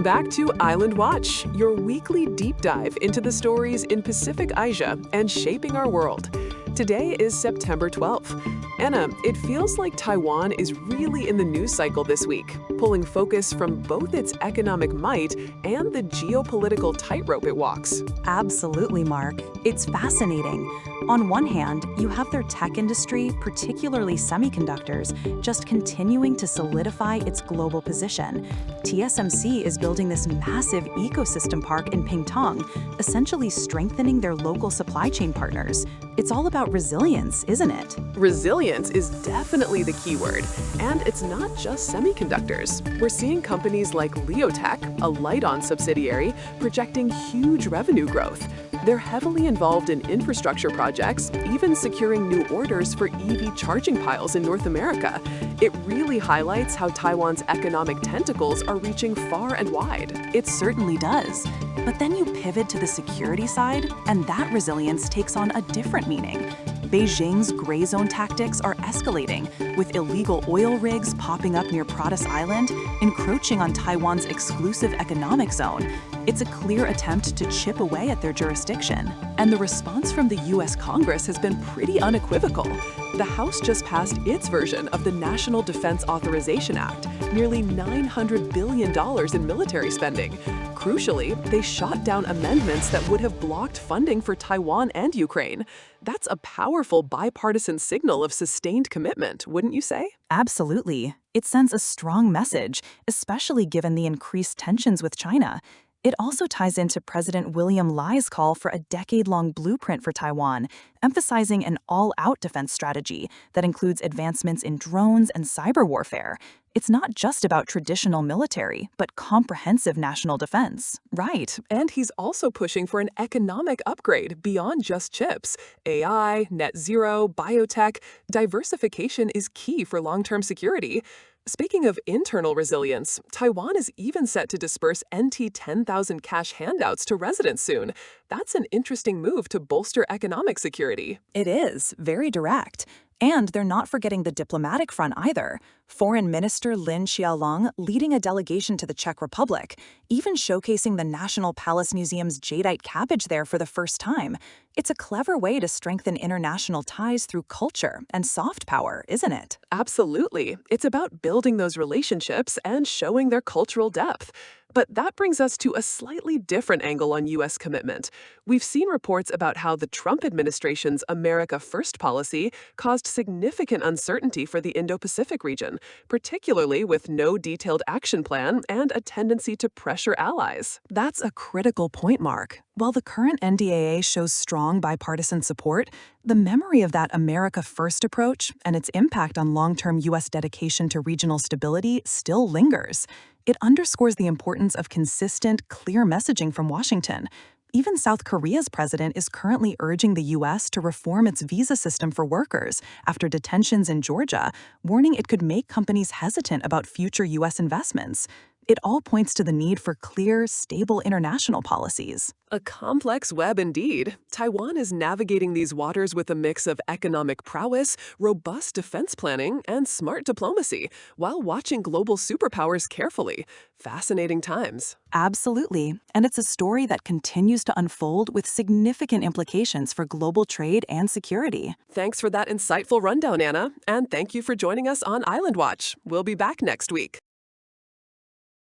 back to Island Watch, your weekly deep dive into the stories in Pacific Asia and shaping our world. Today is September 12th. Anna, it feels like Taiwan is really in the news cycle this week, pulling focus from both its economic might and the geopolitical tightrope it walks. Absolutely, Mark. It's fascinating. On one hand, you have their tech industry, particularly semiconductors, just continuing to solidify its global position. TSMC is building this massive ecosystem park in Pingtung, essentially strengthening their local supply chain partners. It's all about resilience, isn't it? Resilience is definitely the key word. And it's not just semiconductors. We're seeing companies like Leotek, a Light-On subsidiary, projecting huge revenue growth. They're heavily involved in infrastructure projects, even securing new orders for EV charging piles in North America. It really highlights how Taiwan's economic tentacles are reaching far and wide. It certainly does. But then you pivot to the security side, and that resilience takes on a different meaning. Beijing's gray zone tactics are escalating, with illegal oil rigs popping up near Prague Island, encroaching on Taiwan's exclusive economic zone. It's a clear attempt to chip away at their jurisdiction. And the response from the U.S. Congress has been pretty unequivocal. The House just passed its version of the National Defense Authorization Act, nearly $900 billion in military spending. Crucially, they shot down amendments that would have blocked funding for Taiwan and Ukraine. That's a powerful bipartisan signal of sustained commitment, wouldn't you say? Absolutely. It sends a strong message, especially given the increased tensions with China. It also ties into President William Lai's call for a decade-long blueprint for Taiwan, emphasizing an all-out defense strategy that includes advancements in drones and cyber warfare. It's not just about traditional military, but comprehensive national defense. Right, and he's also pushing for an economic upgrade beyond just chips. AI, net zero, biotech, diversification is key for long-term security. Speaking of internal resilience, Taiwan is even set to disperse NT 10,000 cash handouts to residents soon. That's an interesting move to bolster economic security. It is, very direct. And they're not forgetting the diplomatic front either. Foreign Minister Lin Xiaolong leading a delegation to the Czech Republic, even showcasing the National Palace Museum's Jadeite Cabbage there for the first time. It's a clever way to strengthen international ties through culture and soft power, isn't it? Absolutely. It's about building those relationships and showing their cultural depth. But that brings us to a slightly different angle on U.S. commitment. We've seen reports about how the Trump administration's America First policy caused significant uncertainty for the Indo-Pacific region, particularly with no detailed action plan and a tendency to pressure allies. That's a critical point, Mark. While the current NDAA shows strong bipartisan support, the memory of that America First approach and its impact on long-term U.S. dedication to regional stability still lingers. It underscores the importance of consistent, clear messaging from Washington. Even South Korea's president is currently urging the U.S. to reform its visa system for workers after detentions in Georgia, warning it could make companies hesitant about future U.S. investments. It all points to the need for clear, stable international policies. A complex web indeed. Taiwan is navigating these waters with a mix of economic prowess, robust defense planning, and smart diplomacy, while watching global superpowers carefully. Fascinating times. Absolutely. And it's a story that continues to unfold with significant implications for global trade and security. Thanks for that insightful rundown, Anna. And thank you for joining us on Island Watch. We'll be back next week.